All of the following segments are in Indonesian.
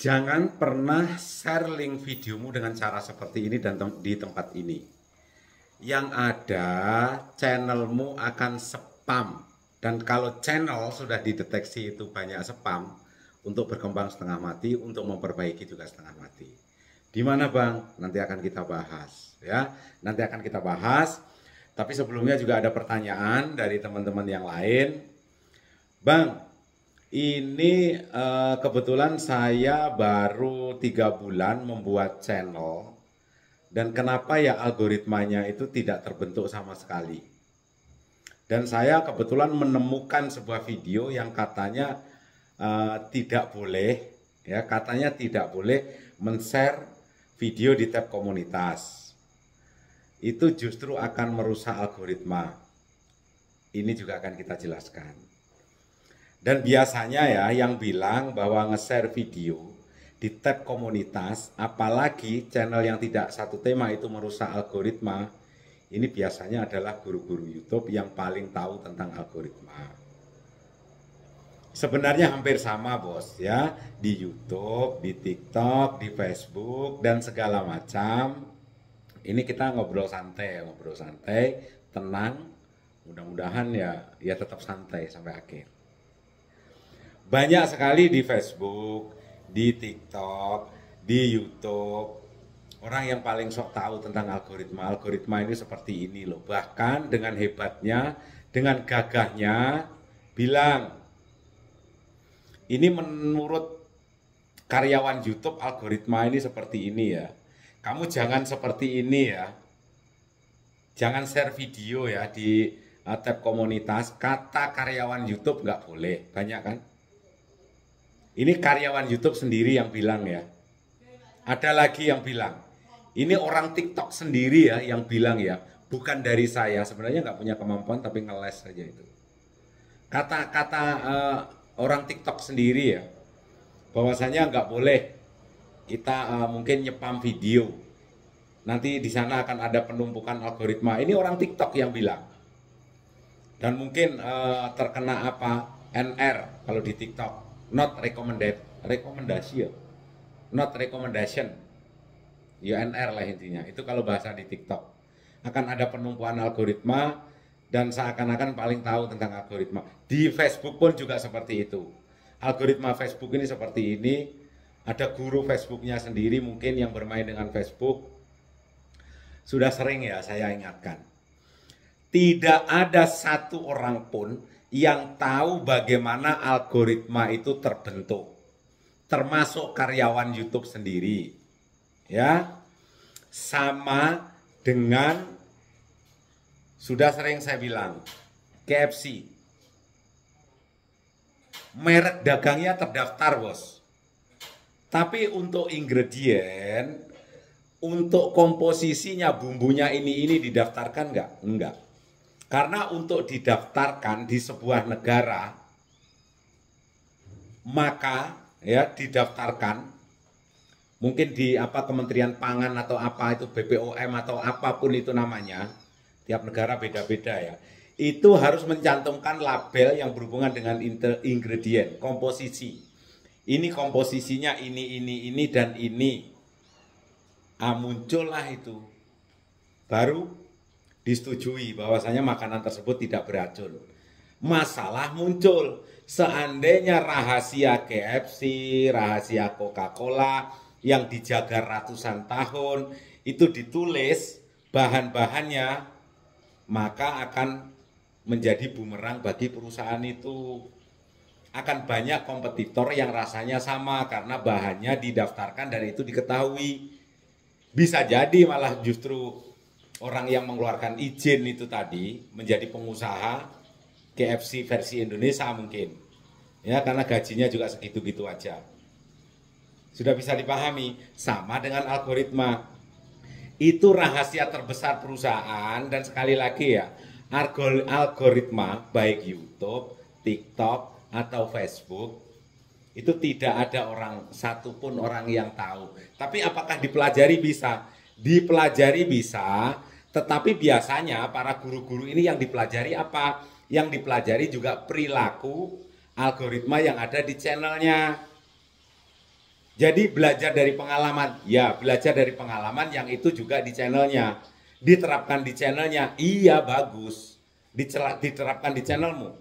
Jangan pernah share link videomu dengan cara seperti ini dan di tempat ini. Yang ada channelmu akan spam. Dan kalau channel sudah dideteksi itu banyak spam, untuk berkembang setengah mati, untuk memperbaiki juga setengah mati. Di mana Bang? Nanti akan kita bahas ya. Nanti akan kita bahas. Tapi sebelumnya juga ada pertanyaan dari teman-teman yang lain. Bang, ini kebetulan saya baru 3 bulan membuat channel dan kenapa ya algoritmanya itu tidak terbentuk sama sekali. Dan saya kebetulan menemukan sebuah video yang katanya tidak boleh, ya katanya tidak boleh men-share video di tab komunitas. Itu justru akan merusak algoritma. Ini juga akan kita jelaskan. Dan biasanya ya yang bilang bahwa nge-share video di tab komunitas, apalagi channel yang tidak satu tema itu merusak algoritma, ini biasanya adalah guru-guru YouTube yang paling tahu tentang algoritma. Sebenarnya hampir sama bos ya, di YouTube, di TikTok, di Facebook, dan segala macam. Ini kita ngobrol santai, tenang, mudah-mudahan ya tetap santai sampai akhir. Banyak sekali di Facebook, di TikTok, di YouTube, orang yang paling sok tahu tentang algoritma. Algoritma ini seperti ini loh. Bahkan dengan hebatnya, dengan gagahnya, bilang, ini menurut karyawan YouTube algoritma ini seperti ini ya. Kamu jangan seperti ini ya. Jangan share video ya di tab komunitas. Kata karyawan YouTube nggak boleh. Banyak kan? Ini karyawan YouTube sendiri yang bilang ya. Ada lagi yang bilang. Ini orang TikTok sendiri ya yang bilang ya. Bukan dari saya. Sebenarnya nggak punya kemampuan tapi ngeles saja itu. Kata-kata orang TikTok sendiri ya. Bahwasanya nggak boleh kita mungkin nyepam video. Nanti di sana akan ada penumpukan algoritma. Ini orang TikTok yang bilang. Dan mungkin terkena apa? NR kalau di TikTok. Not recommended, rekomendasi ya, not recommendation, UNR lah intinya. Itu kalau bahasa di TikTok. Akan ada penumpuan algoritma dan seakan-akan paling tahu tentang algoritma. Di Facebook pun juga seperti itu. Algoritma Facebook ini seperti ini. Ada guru Facebooknya sendiri mungkin yang bermain dengan Facebook. Sudah sering ya saya ingatkan. Tidak ada satu orang pun yang tahu bagaimana algoritma itu terbentuk, termasuk karyawan YouTube sendiri, ya. Sama dengan sudah sering saya bilang, KFC, merek dagangnya terdaftar bos, tapi untuk ingredient, untuk komposisinya, bumbunya ini didaftarkan nggak? Enggak. Karena untuk didaftarkan di sebuah negara, maka ya didaftarkan mungkin di Kementerian Pangan atau apa itu BPOM atau apapun itu namanya, tiap negara beda-beda ya. Itu harus mencantumkan label yang berhubungan dengan ingredient, komposisi. Ini komposisinya ini dan ini. Muncullah itu. Baru disetujui bahwasanya makanan tersebut tidak beracun. Masalah muncul seandainya rahasia KFC, rahasia Coca-Cola yang dijaga ratusan tahun itu ditulis bahan-bahannya, maka akan menjadi bumerang bagi perusahaan itu. Akan banyak kompetitor yang rasanya sama karena bahannya didaftarkan dan itu diketahui. Bisa jadi malah justru orang yang mengeluarkan izin itu tadi menjadi pengusaha KFC versi Indonesia mungkin. Ya, karena gajinya juga segitu-gitu aja. Sudah bisa dipahami, sama dengan algoritma. Itu rahasia terbesar perusahaan dan sekali lagi ya, algoritma baik YouTube, TikTok atau Facebook itu tidak ada satupun orang yang tahu. Tapi apakah dipelajari? Bisa. Dipelajari bisa. Tetapi biasanya para guru-guru ini yang dipelajari apa? Yang dipelajari juga perilaku algoritma yang ada di channelnya. Jadi belajar dari pengalaman, ya belajar dari pengalaman yang itu juga di channelnya. Diterapkan di channelnya, iya bagus. Diterapkan di channelmu.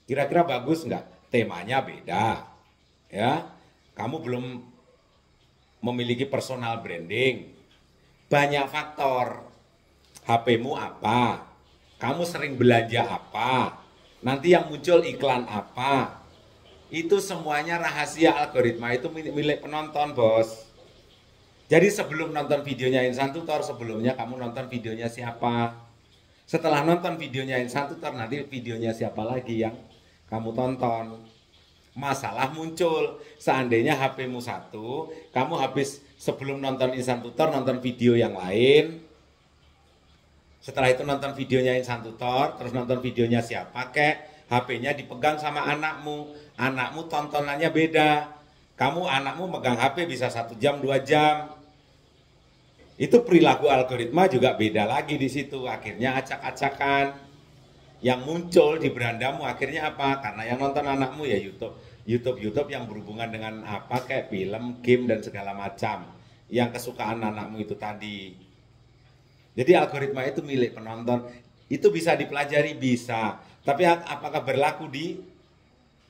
Kira-kira bagus nggak? Temanya beda. Ya, kamu belum memiliki personal branding. Banyak faktor. HP-mu apa? Kamu sering belanja apa? Nanti yang muncul iklan apa? Itu semuanya rahasia algoritma, itu milik penonton, bos. Jadi sebelum nonton videonya Insan Tutor, sebelumnya kamu nonton videonya siapa? Setelah nonton videonya Insan Tutor, nanti videonya siapa lagi yang kamu tonton? Masalah muncul, seandainya HP-mu satu, kamu habis sebelum nonton Insan Tutor, nonton video yang lain. Setelah itu nonton videonya Insan Tutor, terus nonton videonya siapa kek, HP-nya dipegang sama anakmu. Anakmu tontonannya beda. Anakmu megang HP bisa 1 jam, 2 jam. Itu perilaku algoritma juga beda lagi di situ. Akhirnya acak-acakan. Yang muncul di berandamu akhirnya apa? Karena yang nonton anakmu ya YouTube yang berhubungan dengan apa kayak film, game dan segala macam. Yang kesukaan anakmu itu tadi. Jadi algoritma itu milik penonton. Itu bisa dipelajari, bisa. Tapi apakah berlaku di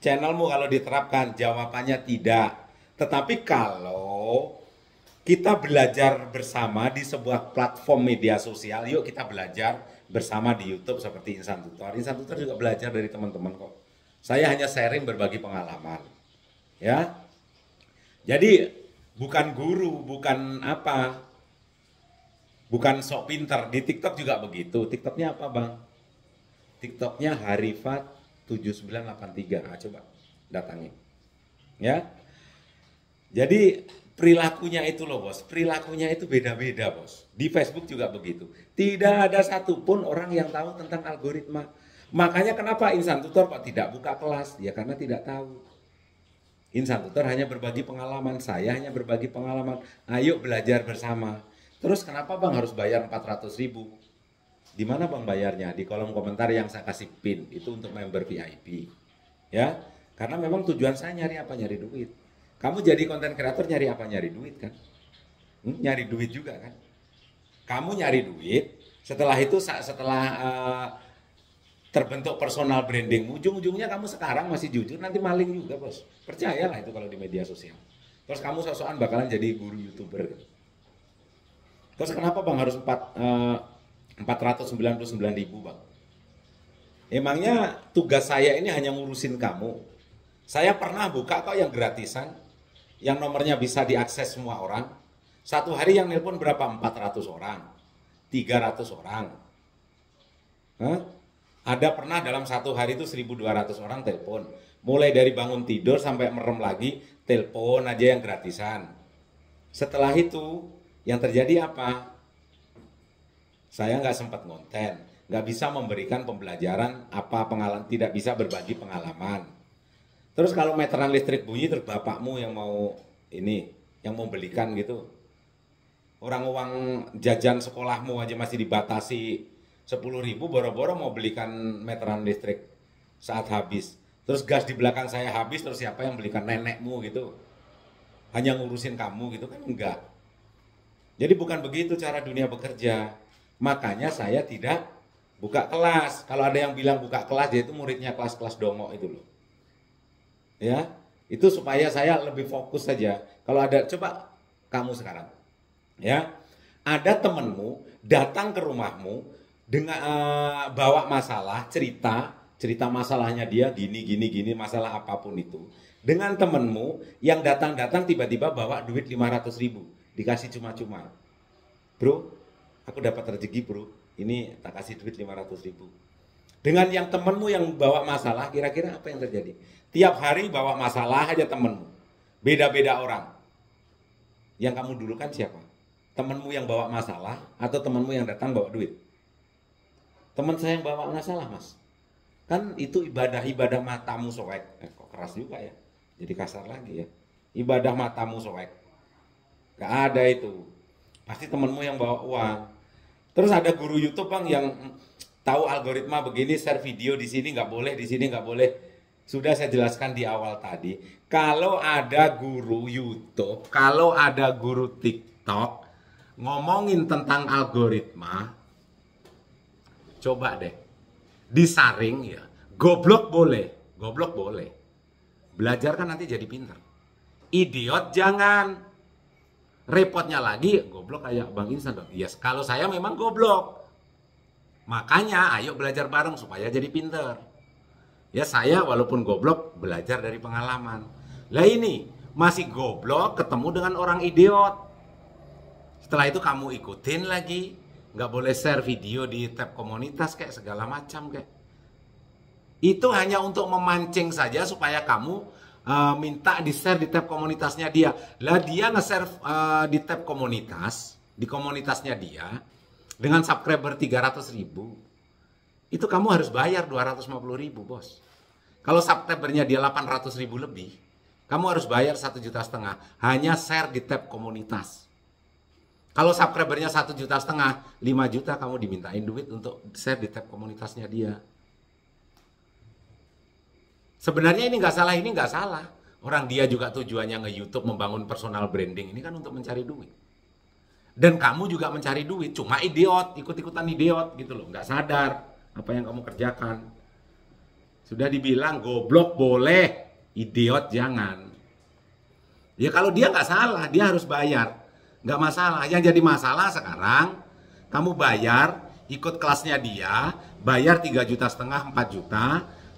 channelmu kalau diterapkan? Jawabannya tidak. Tetapi kalau kita belajar bersama di sebuah platform media sosial, yuk kita belajar bersama di YouTube seperti Insan Tutor. Insan Tutor juga belajar dari teman-teman kok. Saya hanya sharing berbagi pengalaman. Ya. Jadi bukan guru, bukan apa. Bukan sok pinter. Di TikTok juga begitu. TikToknya apa, Bang? TikToknya Harifat 7983. Nah, coba datangi. Ya. Jadi perilakunya itu loh, bos. Perilakunya itu beda-beda, bos. Di Facebook juga begitu. Tidak ada satupun orang yang tahu tentang algoritma. Makanya kenapa Insan Tutor kok tidak buka kelas? Ya karena tidak tahu. Insan Tutor hanya berbagi pengalaman. Saya hanya berbagi pengalaman. Ayo belajar bersama. Terus kenapa Bang harus bayar 400.000? Di mana Bang bayarnya? Di kolom komentar yang saya kasih pin. Itu untuk member VIP. Ya, karena memang tujuan saya nyari apa? Nyari duit. Kamu jadi konten kreator nyari apa? Nyari duit kan? Nyari duit juga kan? Kamu nyari duit, setelah itu setelah terbentuk personal branding, ujung-ujungnya kamu sekarang masih jujur, nanti maling juga, bos. Percayalah itu kalau di media sosial. Terus kamu sok-sokan bakalan jadi guru YouTuber. Terus kenapa Bang harus 499.000, Bang? Emangnya tugas saya ini hanya ngurusin kamu? Saya pernah buka kok yang gratisan, yang nomornya bisa diakses semua orang. Satu hari yang nelpon berapa? 400 orang, 300 orang. Ada pernah dalam satu hari itu 1.200 orang telepon. Mulai dari bangun tidur sampai merem lagi, telepon aja yang gratisan. Setelah itu, yang terjadi apa? Saya nggak sempat ngonten, nggak bisa memberikan pembelajaran apa pengalaman, tidak bisa berbagi pengalaman. Terus kalau meteran listrik bunyi, terus bapakmu yang mau ini, yang mau belikan gitu. Orang uang jajan sekolahmu aja masih dibatasi 10.000, boro-boro mau belikan meteran listrik saat habis. Terus gas di belakang saya habis, terus siapa yang belikan? Nenekmu gitu. Hanya ngurusin kamu gitu kan? Enggak. Jadi bukan begitu cara dunia bekerja. Makanya saya tidak buka kelas. Kalau ada yang bilang buka kelas, dia itu muridnya kelas-kelas dongok itu loh. Ya, itu supaya saya lebih fokus saja. Kalau ada, coba kamu sekarang. Ya, ada temenmu datang ke rumahmu dengan bawa masalah, cerita masalahnya dia gini, masalah apapun itu. Dengan temenmu yang datang-datang tiba-tiba bawa duit 500.000, dikasih cuma-cuma. Bro, aku dapat rezeki bro, ini tak kasih duit 500.000. Dengan yang temenmu yang bawa masalah, kira-kira apa yang terjadi? Tiap hari bawa masalah aja temenmu. Beda-beda orang. Yang kamu dulukan siapa? Temenmu yang bawa masalah atau temenmu yang datang bawa duit? Teman saya yang bawa masalah, mas. Kan itu ibadah matamu soek. Kok keras juga ya? Jadi kasar lagi ya. Ibadah matamu soek. Gak ada itu. Pasti temenmu yang bawa uang. Terus ada guru YouTube bang yang tahu algoritma begini, share video di sini nggak boleh, di sini nggak boleh. Sudah saya jelaskan di awal tadi. Kalau ada guru YouTube, kalau ada guru TikTok ngomongin tentang algoritma, coba deh disaring ya. Goblok boleh, goblok boleh. Belajar kan nanti jadi pinter. Idiot jangan. Repotnya lagi, goblok kayak Bang Insan dong. Yes, kalau saya memang goblok. Makanya ayo belajar bareng supaya jadi pinter. Ya saya walaupun goblok belajar dari pengalaman. Lah ini masih goblok ketemu dengan orang idiot. Setelah itu kamu ikutin lagi. Nggak boleh share video di tab komunitas kayak segala macam kayak. Itu hanya untuk memancing saja supaya kamu minta di-share di tab komunitasnya dia. Lah dia nge-share di tab komunitas, di komunitasnya dia dengan subscriber 300.000. Itu kamu harus bayar 250.000, Bos. Kalau subscribernya dia 800.000 lebih, kamu harus bayar 1,5 juta hanya share di tab komunitas. Kalau subscribernya 1,5 juta, 5 juta kamu dimintain duit untuk share di tab komunitasnya dia. Sebenarnya ini nggak salah, ini nggak salah. Orang dia juga tujuannya nge-YouTube membangun personal branding. Ini kan untuk mencari duit. Dan kamu juga mencari duit, cuma idiot, ikut-ikutan idiot gitu loh. Nggak sadar apa yang kamu kerjakan. Sudah dibilang goblok boleh, idiot jangan. Ya kalau dia nggak salah, dia harus bayar. Nggak masalah. Yang jadi masalah sekarang, kamu bayar, ikut kelasnya dia, bayar 3,5 juta, 4 juta.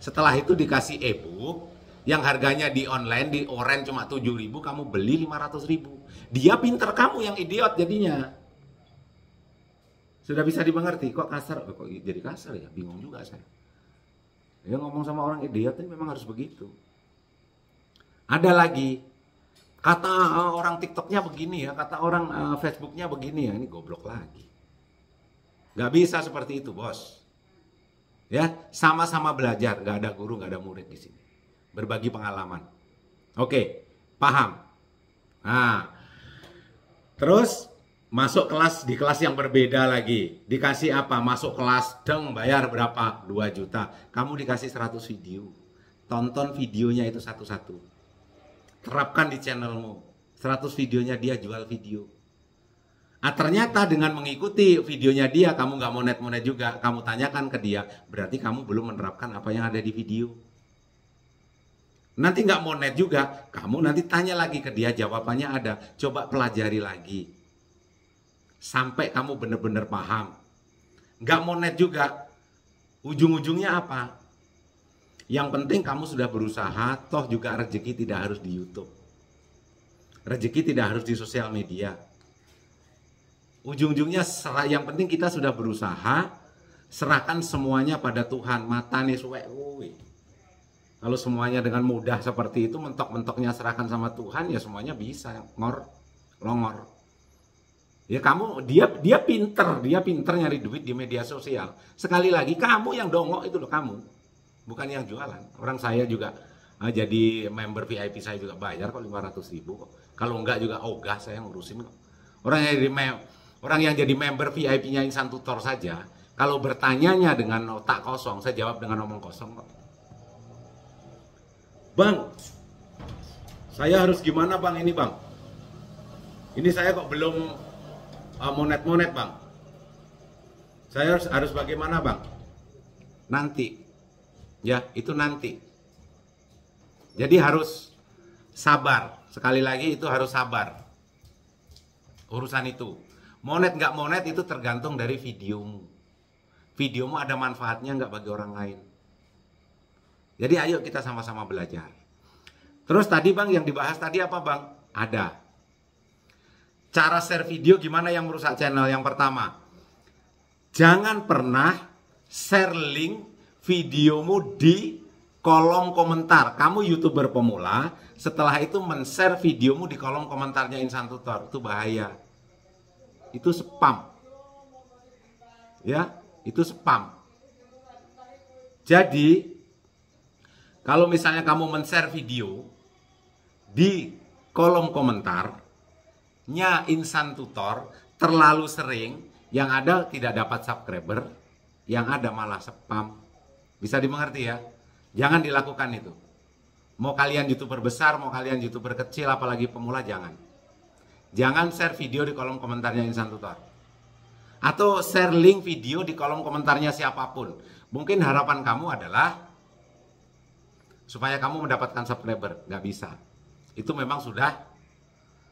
Setelah itu dikasih e-book yang harganya di online di Orange cuma 7.000, kamu beli 500.000. Dia pinter, kamu yang idiot jadinya. Sudah bisa dimengerti? Kok kasar? Kok jadi kasar ya? Bingung juga saya. Ya ngomong sama orang idiot ini memang harus begitu. Ada lagi kata orang TikToknya begini ya, kata orang Facebooknya begini ya, ini goblok lagi. Gak bisa seperti itu, Bos. Ya, sama-sama belajar, nggak ada guru, nggak ada murid di sini. Berbagi pengalaman. Oke, paham. Nah, terus masuk kelas di kelas yang berbeda lagi. Dikasih apa? Masuk kelas, bayar berapa? 2 juta. Kamu dikasih 100 video. Tonton videonya itu satu-satu. Terapkan di channelmu. 100 videonya dia jual video. Ternyata dengan mengikuti videonya dia, kamu nggak monet-monet juga, kamu tanyakan ke dia, berarti kamu belum menerapkan apa yang ada di video. Nanti nggak monet juga, kamu nanti tanya lagi ke dia, jawabannya ada. Coba pelajari lagi. Sampai kamu benar-benar paham. Nggak monet juga, ujung-ujungnya apa? Yang penting kamu sudah berusaha, toh juga rezeki tidak harus di YouTube. Rezeki tidak harus di sosial media. Ujung-ujungnya yang penting kita sudah berusaha, serahkan semuanya pada Tuhan. Matane suwek kuwi. Kalau semuanya dengan mudah seperti itu, mentok-mentoknya serahkan sama Tuhan, ya semuanya bisa longor. Ya kamu dia pinter nyari duit di media sosial. Sekali lagi kamu yang dongok itu loh, kamu. Bukan yang jualan. Orang saya juga jadi member VIP, saya juga bayar kok 500.000 kok. Kalau enggak juga ogah saya ngurusin kok. Orang yang jadi member VIP-nya Insan Tutor saja, kalau bertanyanya dengan otak kosong, saya jawab dengan omong kosong kok. Bang, saya harus gimana bang ini bang? Ini saya kok belum monet-monet bang. Saya harus bagaimana bang? Nanti, ya itu nanti. Jadi harus sabar. Sekali lagi itu harus sabar. Urusan itu. Monet nggak monet itu tergantung dari videomu. Videomu ada manfaatnya nggak bagi orang lain. Jadi ayo kita sama-sama belajar. Terus tadi bang yang dibahas tadi apa bang? Ada. Cara share video gimana yang merusak channel? Yang pertama, jangan pernah share link videomu di kolom komentar. Kamu YouTuber pemula, setelah itu men-share videomu di kolom komentarnya Insan Tutor. Itu bahaya. Itu spam. Ya, itu spam. Jadi, kalau misalnya kamu men-share video di kolom komentarnya Insan Tutor terlalu sering, yang ada tidak dapat subscriber, yang ada malah spam. Bisa dimengerti ya? Jangan dilakukan itu. Mau kalian YouTuber besar, mau kalian YouTuber kecil, apalagi pemula, jangan. Jangan share video di kolom komentarnya Insan Tutor. Atau share link video di kolom komentarnya siapapun. Mungkin harapan kamu adalah supaya kamu mendapatkan subscriber. Nggak bisa. Itu memang sudah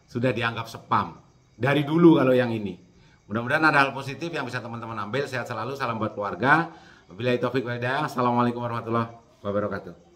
dianggap spam. Dari dulu kalau yang ini. Mudah-mudahan ada hal positif yang bisa teman-teman ambil. Sehat selalu, salam buat keluarga. Wabillahi taufik wal hidayah. Assalamualaikum warahmatullahi wabarakatuh.